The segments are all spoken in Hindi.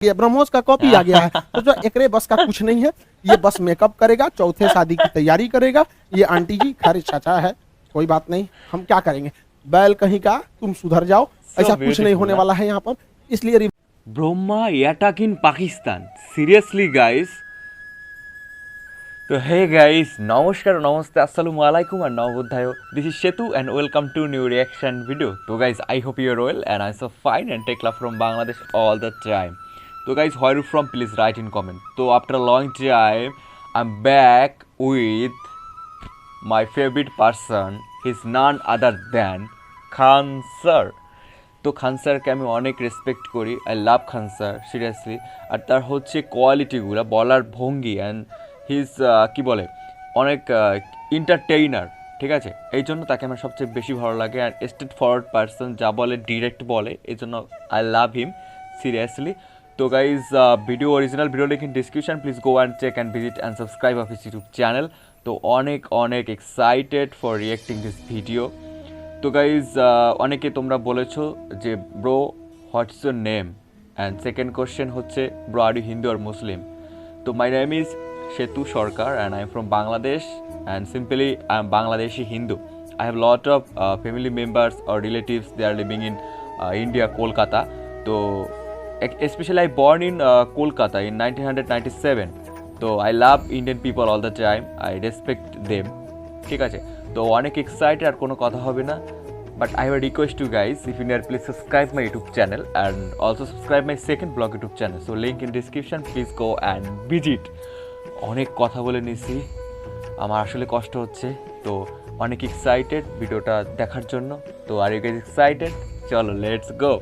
ये ब्रह्मोस का कॉपी आ गया है। तो जो एकरे बस का कुछ नहीं है, ये बस मेकअप करेगा, चौथे शादी की तैयारी करेगा। ये आंटी जी खैर चाचा है, कोई बात नहीं, हम क्या करेंगे, बैल कहीं का, तुम सुधर जाओ, ऐसा कुछ नहीं होने वाला है यहाँ पर। इसलिए Brahma attack in Pakistan, seriously guys. তো হে গাইস, নমস্কার, নমস্তে, আসসালামু আলাইকুম আর নবোধ্যায়। This is Setu and welcome to new reaction video. তো guys, I hope you are well and I so fine and take love from Bangladesh all the time. তো guys, where you from please write in comment. তো after long time I am back with my favourite person, he is naan other than Khan sir. তো খান স্যারকে আমি অনেক রেসপেক্ট করি, I love Khan sir seriously. আর তার হচ্ছে কোয়ালিটিগুলো, বলার ভঙ্গি অ্যান্ড হিজ কী বলে, অনেক এন্টারটেইনার, ঠিক আছে। এই জন্য তাকে আমার সবচেয়ে বেশি ভালো লাগে। অ্যান্ড স্ট্রেট ফরওয়ার্ড পারসন, যা বলে ডিরেক্ট বলে, এই জন্য আই লাভ হিম সিরিয়াসলি। তো guys, video original video link in description, please go and check and visit and subscribe of his YouTube channel. তো অনেক অনেক excited for reacting this video. তো গাইজ, অনেকে তোমরা বলেছো যে bro what's your name, and second question হচ্ছে bro are you Hindu or Muslim. তো my name is Setu Sarkar and I am from Bangladesh, and simply I am Bangladeshi Hindu. I have lot of family members or relatives, they are living in India, Kolkata. So especially I born in Kolkata in 1997. So I love Indian people all the time, I respect them, ঠিক আছে। তো অনেক এক্সাইটেড, আর কোনো কথা হবে না। But I have a request to guys, if you near please subscribe my YouTube channel and also subscribe my second blog YouTube channel. So link in description, please go and visit. অনেক কথা বলে নিছি, আমার আসলে কষ্ট হচ্ছে। তো অনেক এক্সাইটেড ভিডিওটা দেখার জন্য। তো আর ইউ গাইজ এক্সাইটেড? चलो लेट्स गो।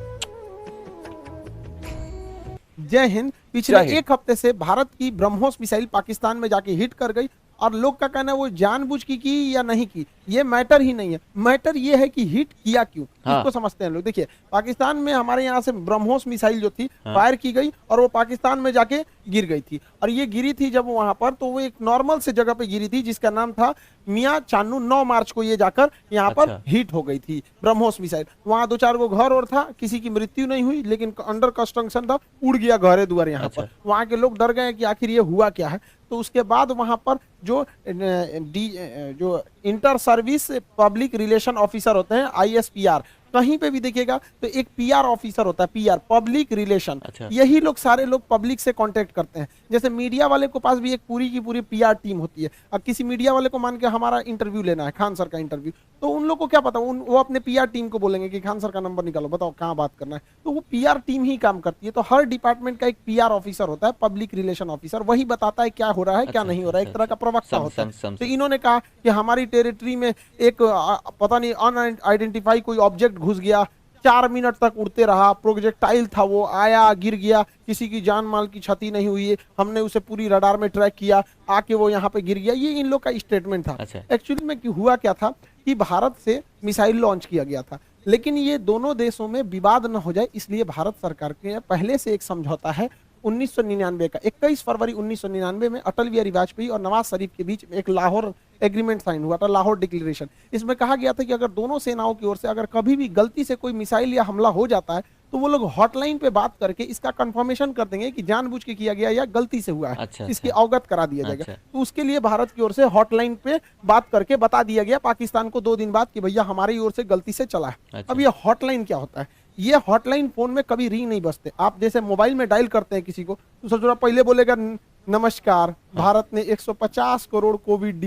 जय हिंद। पिछले एक हफ्ते से भारत की ब्रह्मोस मिसाइल पाकिस्तान में जाके हिट कर गई, और लोग का कहना है वो जानबूझ की या नहीं की, ये मैटर ही नहीं है। मैटर ये है कि हिट किया क्यों, इसको समझते हैं लोग। देखिए, पाकिस्तान में हमारे यहाँ से ब्रह्मोस मिसाइल जो थी फायर की गई, और वो पाकिस्तान में जाके गिर गई थी। और ये गिरी थी जब वहां पर, तो वो एक नॉर्मल से जगह पे गिरी थी जिसका नाम था मियां चानू। 9 मार्च को ये जाकर यहाँ पर हिट हो गई थी ब्रह्मोस मिसाइल। वहां 2-4 गो घर और था, किसी की मृत्यु नहीं हुई, लेकिन अंडर कंस्ट्रक्शन था, उड़ गया घरे दुआर यहाँ पर। वहां के लोग डर गए कि आखिर ये हुआ क्या है। तो उसके बाद वहां पर जो inter service public relation officer होते हैं, ISPR, कहीं पे भी देखिएगा तो एक PR ऑफिसर होता है, PR पब्लिक रिलेशन। यही लोग सारे लोग पब्लिक से कांटेक्ट करते हैं। जैसे मीडिया वाले को पास भी एक पूरी की पूरी PR टीम होती है। अब किसी मीडिया वाले को मान के हमारा इंटरव्यू लेना है, खान सर का इंटरव्यू, तो उन लोग को क्या पता, वो अपने PR टीम को बोलेंगे कि खान सर का नंबर निकालो, बताओ कहाँ बात करना है। तो वो PR टीम ही काम करती है। तो हर डिपार्टमेंट का एक PR ऑफिसर होता है, पब्लिक रिलेशन ऑफिसर, वही बताता है क्या हो रहा है क्या नहीं हो रहा है, एक तरह का प्रवक्ता होता है। तो इन्होंने कहा कि हमारी टेरिटरी में एक पता नहीं अनआइडेंटिफाई कोई ऑब्जेक्ट घुस गया, 4 मिनट तक उड़ते रहा, प्रोजेक्टाइल था, वो आया गिर गया, किसी की जान माल की क्षति नहीं हुई है, हमने उसे पूरी रडार में ट्रैक किया, आके वो यहाँ पे गिर गया। ये इन लोग का स्टेटमेंट था। एक्चुअली में हुआ क्या था कि भारत से मिसाइल लॉन्च किया गया था, लेकिन ये दोनों देशों में विवाद न हो जाए, इसलिए भारत सरकार के पहले से एक समझौता है 1999 का। 21 फरवरी 1999 में अटल बिहारी वाजपेयी और नवाज शरीफ के बीच में एक लाहौर एग्रीमेंट साइन हुआ था, लाहौर डिक्लेरेशन। इसमें कहा गया था कि अगर दोनों सेनाओं की ओर से अगर कभी भी गलती से कोई मिसाइल या हमला हो जाता है, तो वो लोग हॉटलाइन पे बात करके इसका कंफर्मेशन कर देंगे कि जानबूझ के किया गया या गलती से हुआ है। इसकी अवगत करा दिया जाएगा। तो उसके लिए भारत की ओर से हॉटलाइन पे बात करके बता दिया गया पाकिस्तान को 2 दिन बाद कि भैया हमारी ओर से गलती से चला है। अब ये हॉटलाइन क्या होता है? ये हॉटलाइन फोन में कभी रिंग नहीं बजते। आप जैसे मोबाइल में डायल करते हैं किसी को, तो सोचो पहले बोलेगा नमस्कार, भारत ने 150 करोड़ कोविड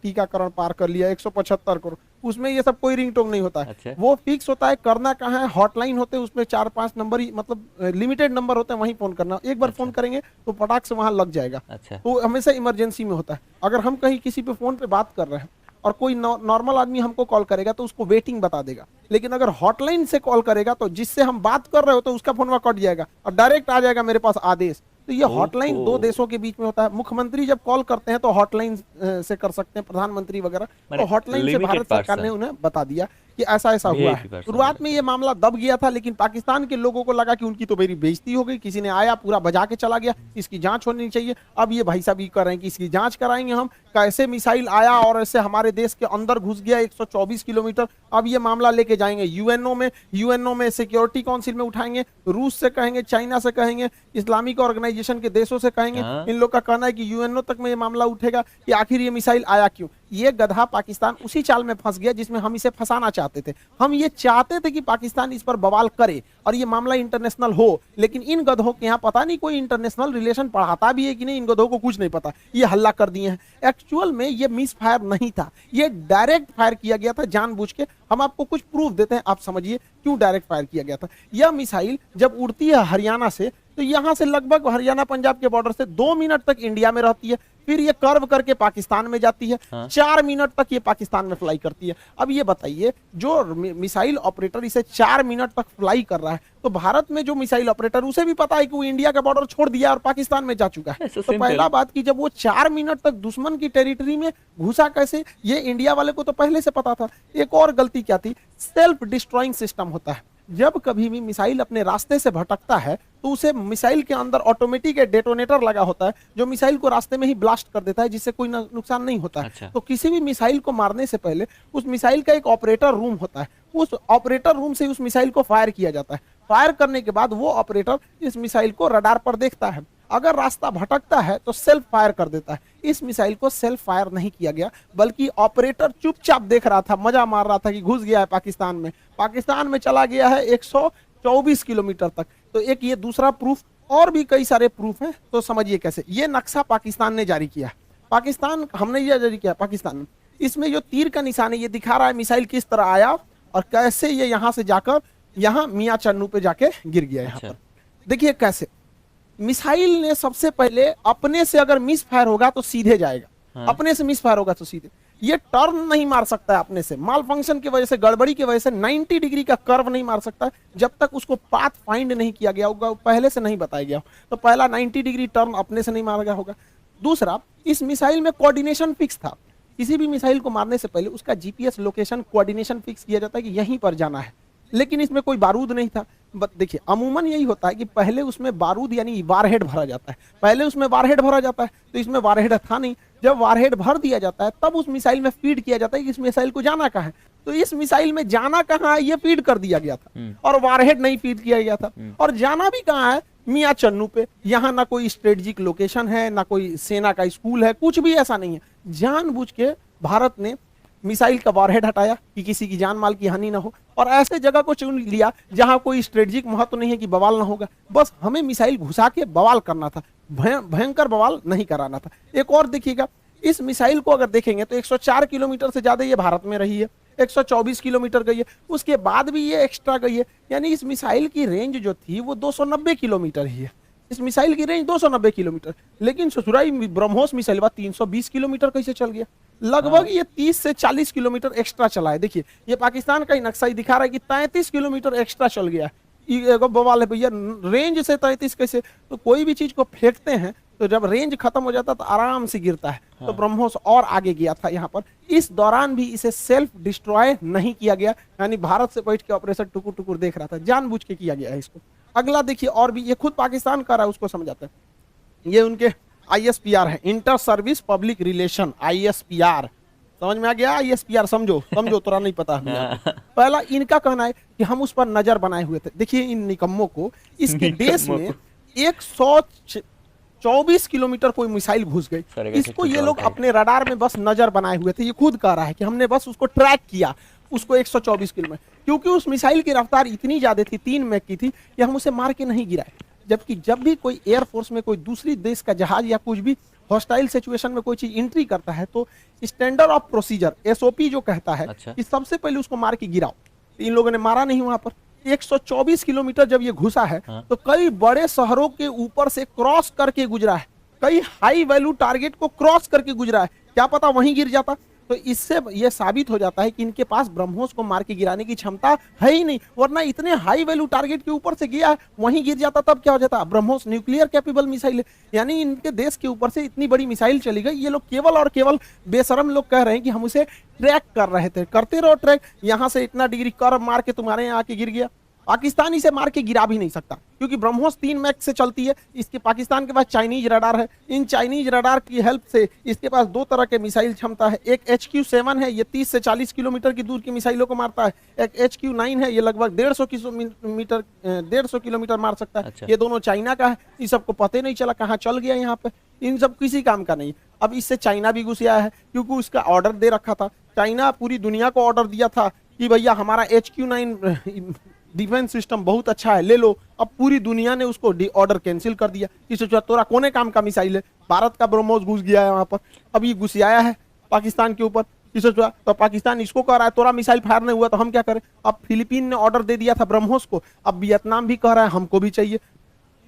टीकाकरण पार कर लिया, 175 करोड़, उसमें ये सब कोई रिंगटोन नहीं होता है। वो फिक्स होता है, करना कहाँ है, हॉटलाइन होते हैं, उसमें 4-5 नंबर ही, मतलब लिमिटेड नंबर होते हैं, वहीं फोन करना। एक बार फोन करेंगे तो पटाख से वहां लग जाएगा। तो हमेशा इमरजेंसी में होता है। अगर हम कहीं किसी पे फोन पे बात कर रहे हैं और कोई नॉर्मल आदमी हमको कॉल करेगा तो उसको वेटिंग बता देगा, लेकिन अगर हॉटलाइन से कॉल करेगा तो जिससे हम बात कर रहे हो तो उसका फोन कट जाएगा और डायरेक्ट आ जाएगा मेरे पास आदेश। तो ये हॉटलाइन 2 देशों के बीच में होता है। मुख्यमंत्री जब कॉल करते हैं तो हॉटलाइन से कर सकते हैं, प्रधानमंत्री वगैरह। तो हॉटलाइन से भारत सरकार ने उन्हें बता दिया कि ऐसा ऐसा हुआ भेज है। कर शुरुआत में ये मामला दब गया था, लेकिन पाकिस्तान के लोगों को लगा कि उनकी तो मेरी बेइज्जती हो गई, किसी ने आया पूरा बजा के चला गया, इसकी जांच होनी चाहिए। अब ये भाई साहब ये कर रहे हैं कि इसकी जांच कराएंगे हम, कैसे मिसाइल आया और ऐसे हमारे देश के अंदर घुस गया 124 किलोमीटर। अब ये मामला लेके जाएंगे यूएनओ में सिक्योरिटी काउंसिल में उठाएंगे, रूस से कहेंगे, चाइना से कहेंगे, इस्लामिक ऑर्गेनाइजेशन के देशों से कहेंगे। इन लोग का कहना है कि यूएनओ तक में ये मामला उठेगा कि आखिर ये मिसाइल आया क्यों। ये गधा पाकिस्तान उसी चाल में फंस गया जिसमें हम इसे फंसाना चाहते थे। हम ये चाहते थे कि पाकिस्तान इस पर बवाल करे और ये मामला इंटरनेशनल हो, लेकिन इन गधों के यहाँ पता नहीं कोई इंटरनेशनल रिलेशन पढ़ाता भी है कि नहीं, इन गधों को कुछ नहीं पता, ये हल्ला कर दिए हैं। एक्चुअल में ये मिस फायर नहीं था, ये डायरेक्ट फायर किया गया था जानबूझ के। हम आपको कुछ प्रूफ देते हैं, आप समझिए क्यों डायरेक्ट फायर किया गया था। यह मिसाइल जब उड़ती है हरियाणा से, तो यहां से लगभग हरियाणा पंजाब के बॉर्डर से 2 मिनट तक इंडिया में रहती है, फिर ये कर्व करके पाकिस्तान में जाती है। 4 मिनट तक ये पाकिस्तान में फ्लाई करती है। अब ये बताइए, जो मिसाइल ऑपरेटर इसे 4 मिनट तक फ्लाई कर रहा है, तो भारत में जो मिसाइल ऑपरेटर, उसे भी पता है कि वो इंडिया का बॉर्डर छोड़ दिया और पाकिस्तान में जा चुका है। तो पहला बात कि जब वो 4 मिनट तक दुश्मन की टेरिटरी में घुसा कैसे, ये इंडिया वाले को तो पहले से पता था। एक और गलती क्या थी, सेल्फ डिस्ट्रॉइंग सिस्टम होता है। जब कभी भी मिसाइल अपने रास्ते से भटकता है तो उसे मिसाइल के अंदर ऑटोमेटिक डेटोनेटर लगा होता है, जो मिसाइल को रास्ते में ही ब्लास्ट कर देता है, जिससे कोई नुकसान नहीं होता है। अच्छा। तो किसी भी मिसाइल को मारने से पहले उस मिसाइल का एक ऑपरेटर रूम होता है, उस ऑपरेटर रूम से उस मिसाइल को फायर किया जाता है। फायर करने के बाद वो ऑपरेटर इस मिसाइल को रडार पर देखता है, अगर रास्ता भटकता है तो सेल्फ फायर कर देता है। इस मिसाइल को सेल्फ फायर नहीं किया गया, बल्कि ऑपरेटर चुपचाप देख रहा था, मजा मार रहा था कि घुस गया है पाकिस्तान में चला गया है 124 किलोमीटर तक। तो एक ये दूसरा प्रूफ, और भी कई सारे प्रूफ हैं। तो समझिए कैसे ये नक्शा पाकिस्तान ने जारी किया, हमने ये जारी किया पाकिस्तान ने। इसमें जो तीर का निशान है ये दिखा रहा है मिसाइल किस तरह आया और कैसे ये यहां से जाकर यहाँ मियां चन्नू पे जाके गिर गया। यहाँ पर देखिए कैसे मिसाइल ने सबसे पहले अपने से अगर मिस फायर होगा तो सीधे जाएगा। अपने से मिस फायर होगा तो सीधे, ये टर्न नहीं मार सकता है अपने से, माल फंक्शन की वजह से, गड़बड़ी की वजह से 90 डिग्री का कर्व नहीं मार सकता जब तक उसको पाथ फाइंड नहीं किया गया होगा, पहले से नहीं बताया गया। तो पहला 90 डिग्री टर्न अपने से नहीं मारा गया होगा। दूसरा, इस मिसाइल में कोऑर्डिनेशन फिक्स था। किसी भी मिसाइल को मारने से पहले उसका जीपीएस लोकेशन कोऑर्डिनेशन फिक्स किया जाता है कि यहीं पर जाना है, लेकिन इसमें कोई बारूद नहीं था। देखिए अमूमन यही होता है कि पहले उसमें बारूद यानी वारहेड भरा जाता है, तो इसमें वारहेड था नहीं। जब वारहेड भर दिया जाता है तब उस मिसाइल में फीड किया जाता है कि इस मिसाइल को जाना कहाँ है। तो इस मिसाइल में जाना कहाँ है ये फीड कर दिया गया था और वारहेड नहीं फीड किया गया था। और जाना भी कहाँ है, मियां चन्नू पे। यहाँ ना कोई स्ट्रेटेजिक लोकेशन है, ना कोई सेना का स्कूल है, कुछ भी ऐसा नहीं है। जानबूझ के भारत ने मिसाइल का वारहेड हटाया कि किसी की जान माल की हानि ना हो, और ऐसे जगह को चुन लिया जहां कोई स्ट्रेटेजिक महत्व नहीं है कि बवाल ना होगा। बस हमें मिसाइल घुसा के बवाल करना था, भयंकर बवाल नहीं कराना था। एक और देखिएगा, इस मिसाइल को अगर देखेंगे तो 104 किलोमीटर से ज्यादा ये भारत में रही है, 124 किलोमीटर गई है, उसके बाद भी ये एक्स्ट्रा गई है। यानी इस मिसाइल की रेंज जो थी वो 290 किलोमीटर ही है। इस मिसाइल की रेंज 290 किलोमीटर, लेकिन ससुराई ब्रह्मोस मिसाइल 320 किलोमीटर कैसे चल गया। लगभग ये 30 से 40 किलोमीटर एक्स्ट्रा चला है। देखिए ये पाकिस्तान का ही नक्शा ही दिखा रहा है कि 33 किलोमीटर एक्स्ट्रा चल गया। बवाल है भैया, रेंज से 33 कैसे। तो कोई भी चीज को फेंकते हैं तो जब रेंज खत्म हो जाता है तो आराम से गिरता है। तो ब्रह्मोस और आगे गया था यहाँ पर। इस दौरान भी इसे सेल्फ डिस्ट्रॉय नहीं किया गया, यानी भारत से बैठ के ऑपरेशन टुकुर टुकुर देख रहा था, जानबूझ के किया गया है इसको। अगला देखिए, और भी ये खुद पाकिस्तान कर रहा है, उसको समझाते हैं। ये उनके ISPR है, inter service public relation, ISPR। समझ में आ गया? ISPR समझो तोरा नहीं पता है। पहला इनका कहना है कि हम उस पर नजर बनाए हुए थे। देखिए इन निकम्मों को, इसके देश में 124 किलोमीटर कोई मिसाइल घुस गई, इसको ये लोग अपने रडार में बस नजर बनाए हुए थे। ये खुद कह रहा है कि हमने बस उसको ट्रैक किया, उसको 124 किलोमीटर, क्योंकि उस मिसाइल की रफ्तार इतनी ज्यादा थी, 3 मैक की थी, कि हम उसे मार के नहीं गिराए। जबकि जब भी कोई एयरफोर्स में कोई दूसरी देश का जहाज या कुछ भी हॉस्टाइल सिचुएशन में कोई चीज एंट्री करता है तो स्टैंडर्ड ऑफ प्रोसीजर SOP जो कहता है कि सबसे पहले उसको मार के गिराओ। इन लोगों ने मारा नहीं वहां पर। 124 किलोमीटर जब ये घुसा है तो कई बड़े शहरों के ऊपर से क्रॉस करके गुजरा है, कई हाई वैल्यू टारगेट को क्रॉस करके गुजरा है। क्या पता वहीं गिर जाता। तो इससे ये साबित हो जाता है कि इनके पास ब्रह्मोस को मार के गिराने की क्षमता है ही नहीं, वरना इतने हाई वैल्यू टारगेट के ऊपर से गया है, वहीं गिर जाता तब क्या हो जाता। ब्रह्मोस न्यूक्लियर कैपेबल मिसाइल है, यानी इनके देश के ऊपर से इतनी बड़ी मिसाइल चली गई। ये लोग केवल और केवल बेशरम लोग कह रहे हैं कि हम उसे ट्रैक कर रहे थे। करते रहो ट्रैक, यहां से इतना डिग्री कर्व मार के तुम्हारे यहाँ आके गिर गया। पाकिस्तान इसे मार के गिरा भी नहीं सकता, क्योंकि ब्रह्मोस 3 मैक से चलती है। इसके पाकिस्तान के पास चाइनीज रडार है, इन चाइनीज रडार की हेल्प से इसके पास 2 तरह के मिसाइल क्षमता है। एक HQ-7 है, ये 30 से 40 किलोमीटर की दूर की मिसाइलों को मारता है। एक HQ-9 है, ये लगभग 150 किलोमीटर मार सकता है। अच्छा। ये दोनों चाइना का है, इस सबको पता नहीं चला कहाँ चल गया यहाँ पे, इन सब किसी काम का नहीं। अब इससे चाइना भी घुस आया है, क्योंकि उसका ऑर्डर दे रखा था। चाइना पूरी दुनिया को ऑर्डर दिया था कि भैया हमारा HQ-9 डिफेंस सिस्टम बहुत अच्छा है, ले लो। अब पूरी दुनिया ने उसको ऑर्डर कैंसिल कर दिया कि सोचा तोरा कोने काम का मिसाइल है। भारत का ब्रह्मोस घुस गया है वहां पर, अब ये घुस आया है पाकिस्तान के ऊपर। सोचा तो पाकिस्तान इसको कह रहा है तोरा मिसाइल फायर नहीं हुआ तो हम क्या करें। अब फिलीपीन ने ऑर्डर दे दिया था ब्रह्मोस को, अब वियतनाम भी कह रहा है हमको भी चाहिए,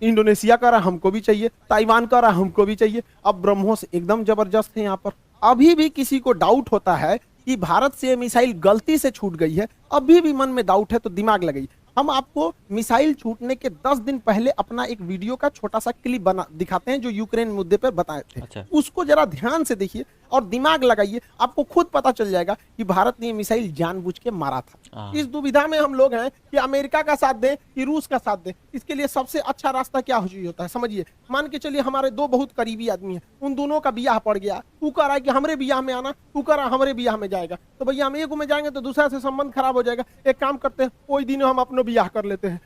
इंडोनेशिया कह रहा है हमको भी चाहिए, ताइवान कह रहा है हमको भी चाहिए। अब ब्रह्मोस एकदम जबरदस्त है यहाँ पर। अभी भी किसी को डाउट होता है कि भारत से मिसाइल गलती से छूट गई है, अभी भी मन में डाउट है तो दिमाग लगाइए। हम आपको मिसाइल छूटने के 10 दिन पहले अपना एक वीडियो का छोटा सा क्लिप बना दिखाते हैं जो यूक्रेन मुद्दे पर बताए थे। अच्छा। उसको जरा ध्यान से देखिए और दिमाग लगाइए, आपको खुद पता चल जाएगा कि भारत ने मिसाइल जानबूझ के मारा था। इस दुविधा में हम लोग हैं कि अमेरिका का साथ दें कि रूस का साथ दें। इसके लिए सबसे अच्छा रास्ता क्या होता है समझिए। मान के चलिए हमारे 2 बहुत करीबी आदमी हैं, उन दोनों का बियाह पड़ गया, तू कह रहा है कि हमरे बियाह में आना, तू कह रहा है हमरे बियाह में जाएगा, तो भैया हम एक में जाएंगे तो दूसरा से संबंध खराब हो जाएगा। एक काम करते हैं, कोई दिन हम अपने बियाह कर लेते हैं,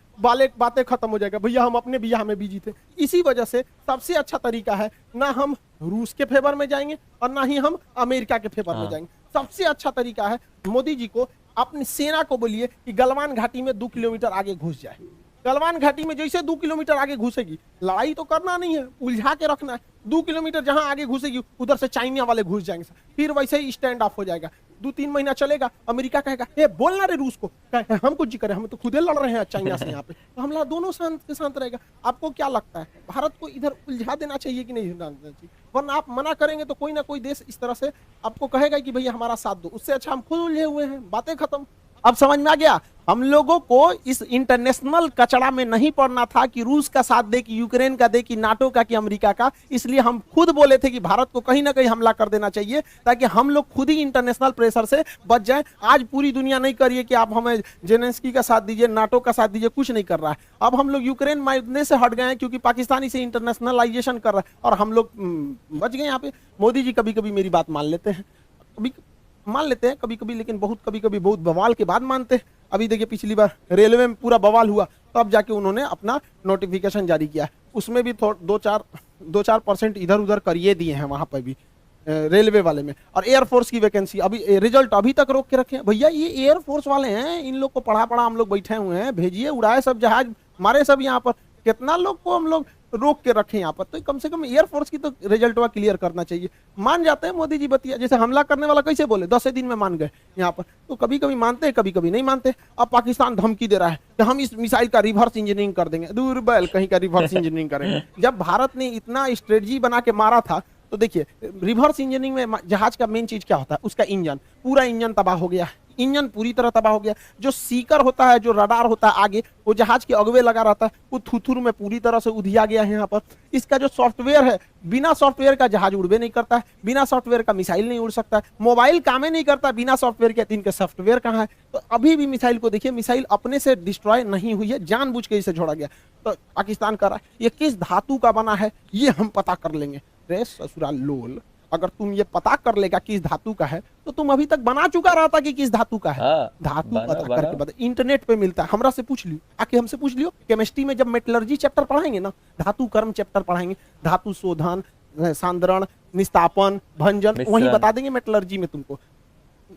बातें खत्म हो जाएगा, भैया हम अपने बियाह में बिजी थे। इसी वजह से सबसे अच्छा तरीका है ना हम रूस के फेवर में जाएंगे और ना ही हम अमेरिका के फेवर में जाएंगे। सबसे अच्छा तरीका है मोदी जी को अपनी सेना को बोलिए कि गलवान घाटी में 2 किलोमीटर आगे घुस जाए। गलवान घाटी में जैसे 2 किलोमीटर आगे घुसेगी, लड़ाई तो करना नहीं है, उलझा के रखना है। 2 किलोमीटर जहां आगे घुसेगी उधर से चाइना वाले घुस जाएंगे, फिर वैसे ही स्टैंड ऑफ हो जाएगा। 2-3 महीना चलेगा, अमेरिका कहेगा ए बोलना रे रूस को, हम कुछ जी करें, हम तो खुदे लड़ रहे हैं चाइना से यहाँ पे, तो हमला दोनों शांत के शांत रहेगा। आपको क्या लगता है भारत को इधर उलझा देना चाहिए कि नहीं देना चाहिए? वरना आप मना करेंगे तो कोई ना कोई देश इस तरह से आपको कहेगा कि भैया हमारा साथ दो, उससे अच्छा हम खुद उलझे हुए हैं, बातें खत्म। अब समझ में आ गया, हम लोगों को इस इंटरनेशनल कचड़ा में नहीं पड़ना था कि रूस का साथ दे कि यूक्रेन का दे कि नाटो का कि अमेरिका का। इसलिए हम खुद बोले थे कि भारत को कहीं ना कहीं हमला कर देना चाहिए ताकि हम लोग खुद ही इंटरनेशनल प्रेशर से बच जाएं। आज पूरी दुनिया नहीं करिए कि आप हमें जेलेंस्की का साथ दीजिए, नाटो का साथ दीजिए, कुछ नहीं कर रहा है। अब हम लोग यूक्रेन मारने से हट गए हैं क्योंकि पाकिस्तान इसे इंटरनेशनलाइजेशन कर रहा है और हम लोग बच गए यहाँ पे। मोदी जी कभी कभी मेरी बात मान लेते हैं, मान लेते हैं कभी कभी, लेकिन कभी कभी बहुत बवाल के बाद मानते हैं। अभी देखिए पिछली बार रेलवे में पूरा बवाल हुआ, तब जाके उन्होंने अपना नोटिफिकेशन जारी किया, उसमें भी 2-4% इधर उधर करिए दिए हैं वहां पर भी रेलवे वाले में। और एयरफोर्स की वैकेंसी अभी रिजल्ट अभी तक रोक के रखे हैं। भैया ये एयरफोर्स वाले हैं, इन लोग को पढ़ा हम लोग बैठे हुए हैं, भेजिए, उड़ाए सब जहाज, मारे सब यहाँ पर। कितना लोग को हम लोग रोक के रखे यहाँ पर, तो कम से कम एयरफोर्स की तो रिजल्ट हुआ क्लियर करना चाहिए। मान जाते हैं मोदी जी बतिया, जैसे हमला करने वाला कैसे बोले 10 दिन में मान गए यहाँ पर, तो कभी कभी मानते हैं कभी कभी नहीं मानते। अब पाकिस्तान धमकी दे रहा है कि हम इस मिसाइल का रिवर्स इंजीनियरिंग कर देंगे। दूर बैल कहीं का रिवर्स इंजीनियरिंग करेंगे। जब भारत ने इतना स्ट्रेटजी बना के मारा था तो देखिए रिवर्स इंजीनियरिंग में जहाज का मेन चीज क्या होता है, उसका इंजन, पूरा इंजन तबाह हो गया, इंजन पूरी तरह तबाह हो गया। जो सीकर होता है, जो रडार होता है आगे, वो जहाज के अगवे लगा रहता है, वो थुथुर में पूरी तरह से उधिया गया है यहाँ पर। इसका जो सॉफ्टवेयर है, बिना सॉफ्टवेयर का जहाज उड़बे नहीं करता है, बिना सॉफ्टवेयर का मिसाइल नहीं उड़ सकता है, मोबाइल काम ही नहीं करता बिना सॉफ्टवेयर के। इनके सॉफ्टवेयर कहाँ है? तो अभी भी मिसाइल को देखिए, मिसाइल अपने से डिस्ट्रॉय नहीं हुई है, जानबूझ के इसे छोड़ा गया। तो पाकिस्तान कर रहा है, ये किस धातु का बना है ये हम पता कर लेंगे। रे ससुराल लोल, अगर तुम ये पता कर लेगा किस धातु का है तो तुम अभी तक बना चुका रहता कि किस धातु का है। धातु पता करके बता, इंटरनेट पे मिलता है, हमरा से पूछ लियो, आके हमसे पूछ लियो। केमिस्ट्री में जब मेटलर्जी चैप्टर पढ़ाएंगे ना, धातु कर्म चैप्टर पढ़ाएंगे, धातु शोधन, सांद्रण, निस्तापन, भंजन, वही बता देंगे मेटलर्जी में तुमको।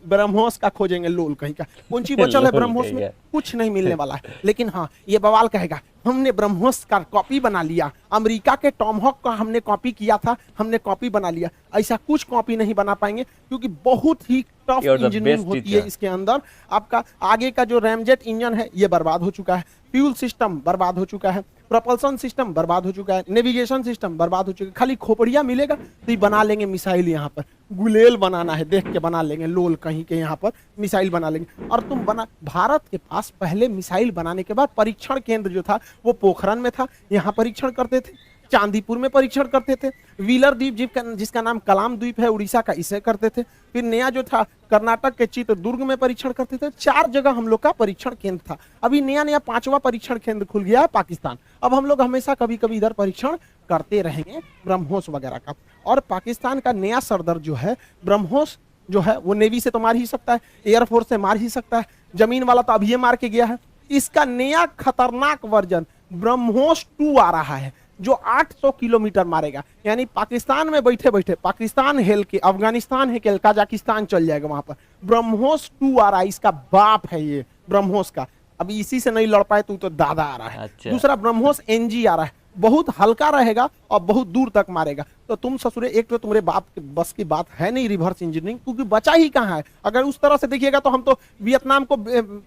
ब्रह्मोस का खोजेंगे लोल कहीं का, कौन सी बचल है ब्रह्मोस में? कुछ नहीं मिलने वाला है। लेकिन हाँ, ये बवाल कहेगा हमने ब्रह्मोस का कॉपी बना लिया, अमेरिका के टॉमहॉक का हमने कॉपी किया था, हमने कॉपी बना लिया। ऐसा कुछ कॉपी नहीं बना पाएंगे क्योंकि बहुत ही टफ इंजीनियरिंग होती है इसके अंदर। आपका आगे का जो रैमजेट इंजन है ये बर्बाद हो चुका है, फ्यूल सिस्टम बर्बाद हो चुका है, प्रोपल्सन सिस्टम बर्बाद हो चुका है, नेविगेशन सिस्टम बर्बाद हो चुका है। खाली खोपड़िया मिलेगा तो ये बना लेंगे मिसाइल यहाँ पर। गुलेल बनाना है, देख के बना लेंगे, लोल कहीं के यहाँ पर मिसाइल बना लेंगे। और तुम बना, भारत के पास पहले मिसाइल बनाने के बाद परीक्षण केंद्र जो था वो पोखरन में था, यहाँ परीक्षण करते थे, चांदीपुर में परीक्षण करते थे, व्हीलर द्वीप जिसका नाम कलाम द्वीप है उड़ीसा का, इसे करते थे। फिर नया जो था कर्नाटक के चित्रदुर्ग में परीक्षण करते थे। 4 जगह हम लोग का परीक्षण केंद्र था। अभी नया नया 5वां परीक्षण केंद्र खुल गया है पाकिस्तान। अब हम लोग हमेशा कभी कभी इधर परीक्षण करते रहेंगे ब्रह्मोस वगैरह का। और पाकिस्तान का नया सरदर जो है ब्रह्मोस जो है वो नेवी से तो मार ही सकता है, एयरफोर्स से मार ही सकता है, जमीन वाला तो अभी मार के गया है। इसका नया खतरनाक वर्जन ब्रह्मोस 2 आ रहा है जो 800 किलोमीटर मारेगा। यानी पाकिस्तान में बैठे बैठे पाकिस्तान हेल के, अफगानिस्तान है के, कजाकिस्तान चल जाएगा वहां पर। ब्रह्मोस 2 आ रहा है, इसका बाप है ये ब्रह्मोस का। अभी इसी से नहीं लड़ पाए तो दादा आ रहा है। अच्छा। दूसरा ब्रह्मोस NG आ रहा है, बहुत हल्का रहेगा और बहुत दूर तक मारेगा। तो तुम ससुरे, एक तो तुम्हारे बाप के बस की बात है नहीं रिवर्स इंजीनियरिंग, क्योंकि बचा ही कहाँ है। अगर उस तरह से देखिएगा तो हम तो वियतनाम को,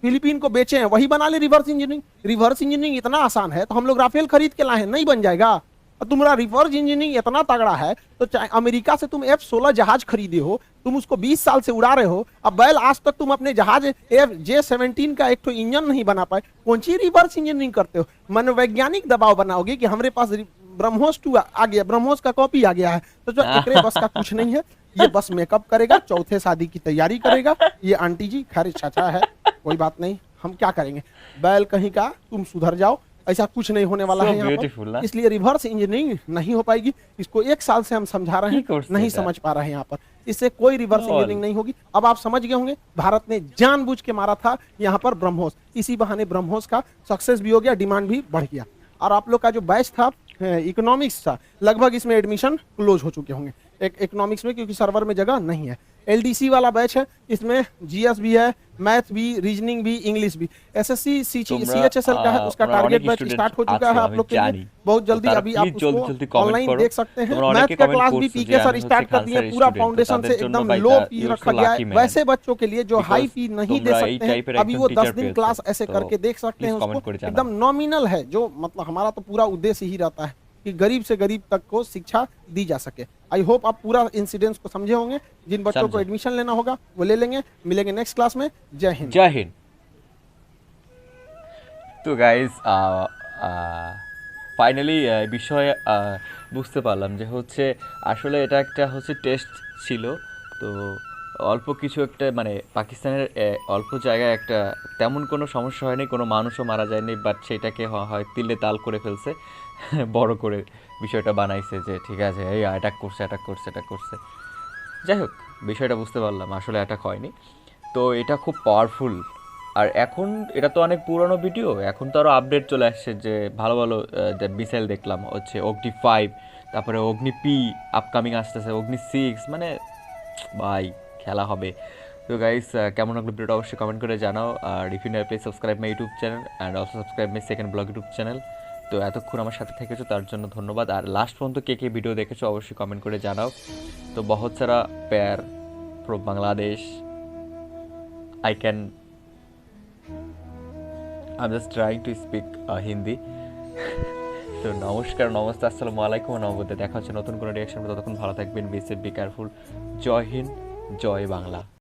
फिलीपीन को बेचे हैं, वही बना ले रिवर्स इंजीनियरिंग। रिवर्स इंजीनियरिंग इतना आसान है तो हम लोग राफेल खरीद के लाए हैं, नहीं बन जाएगा। और तुम्हारा रिवर्स इंजीनियरिंग इतना तगड़ा है तो चाहे अमेरिका से तुम F-16 जहाज खरीदे हो, तुम उसको 20 साल से उड़ा रहे हो, अब बैल आज तक तुम अपने जहाज J-17 का एक तो इंजन नहीं बना पाए, कौन सी रिवर्स इंजीनियरिंग करते हो? मनोवैज्ञानिक दबाव बनाओगे कि हमारे पास ब्रह्मोस 2 आ गया, ब्रह्मोस का कॉपी आ गया है, तो जो एकरे बस का कुछ नहीं है। ये बस मेकअप करेगा, चौथे शादी की तैयारी करेगा। ये आंटी जी खैर चाचा है, कोई बात नहीं, हम क्या करेंगे। बैल कहीं का, तुम सुधर जाओ, ऐसा कुछ नहीं होने वाला है यहाँ पर। इसलिए रिवर्स इंजीनियरिंग नहीं हो पाएगी। इसको 1 साल से हम समझा रहे हैं, नहीं समझ पा रहे हैं यहाँ पर। इससे कोई रिवर्स इंजीनियरिंग नहीं होगी। अब आप समझ गए होंगे, भारत ने जानबूझ के मारा था यहाँ पर ब्रह्मोस। इसी बहाने ब्रह्मोस का सक्सेस भी हो गया, डिमांड भी बढ़ गया। और आप लोग का जो बैच था इकोनॉमिक्स था, लगभग इसमें एडमिशन क्लोज हो चुके होंगे इकोनॉमिक्स में, क्योंकि सर्वर में जगह नहीं है। LDC वाला बैच है, इसमें GS भी है, मैथ भी, रीजनिंग भी, इंग्लिश भी। SSC CHSL का है, उसका टारगेट बैच स्टार्ट हो चुका है आप लोग के लिए बहुत जल्दी। अभी आप उसको ऑनलाइन देख सकते हैं। मैथ का क्लास भी PK सर स्टार्ट कर दिए, पूरा फाउंडेशन से एकदम लो फी रखा गया है। वैसे बच्चों के लिए जो हाई फी नहीं दे सकते हैं, अभी वो 10 दिन क्लास ऐसे करके देख सकते हैं उसको, एकदम नॉमिनल है। जो मतलब हमारा तो पूरा उद्देश्य ही रहता है कि गरीब से गरीब तक को शिक्षा दी जा सके। आई होप आप पूरा इंसिडेंट्स को समझे होंगे। जिन बच्चों को एडमिशन लेना होगा वो ले लेंगे। मिलेंगे नेक्स्ट क्लास में। जय हिंद। जय हिंद। তো গাইজ ফাইনালি বিষয়ে বুঝতে পারলাম যে হচ্ছে আসলে এটা একটা হচ্ছে টেস্ট ছিল। তো অল্প কিছু একটা মানে পাকিস্তানের অল্প জায়গায় একটা তেমন কোনো সমস্যা হয়নি, কোনো মানুষও মারা যায়নি, বাট সেটাকে হয় তিলে তাল করে ফেলছে, বড় করে বিষয়টা বানাইছে যে ঠিক আছে এই অ্যাটাক করছে অ্যাটাক করছে অ্যাটাক করছে। যাই হোক, বিষয়টা বুঝতে পারলাম আসলে অ্যাটাক হয়নি। তো এটা খুব পাওয়ারফুল। আর এখন এটা তো অনেক পুরনো ভিডিও, এখন তো আরও আপডেট চলে আসছে যে ভালো ভালো মিসাইল দেখলাম হচ্ছে অগ্নি 5, তারপরে অগ্নি P আপকামিং আসতেছে, অগ্নি 6, মানে ভাই খেলা হবে। তো গাইস কেমন লাগলো ভিডিওটা অবশ্যই কমেন্ট করে জানাও। আর if you never please subscribe my YouTube channel and also subscribe my second blog YouTube channel. তো এতক্ষণ আমার সাথে থেকেছো তার জন্য ধন্যবাদ। আর লাস্ট পর্যন্ত কে কে ভিডিও দেখেছো অবশ্যই কমেন্ট করে জানাও। তো বহুত সারা প্যার from Bangladesh. I'm just trying to speak Hindi. তো নমস্কার, নমস্তে, আসসালামু আলাইকুম, নবদ্বীপ। দেখা হচ্ছে নতুন কোনো রিয়াকশন। ততক্ষণ ভালো থাকবেন, বি সেফ, বি কেয়ারফুল। জয় হিন্দ, জয় বাংলা।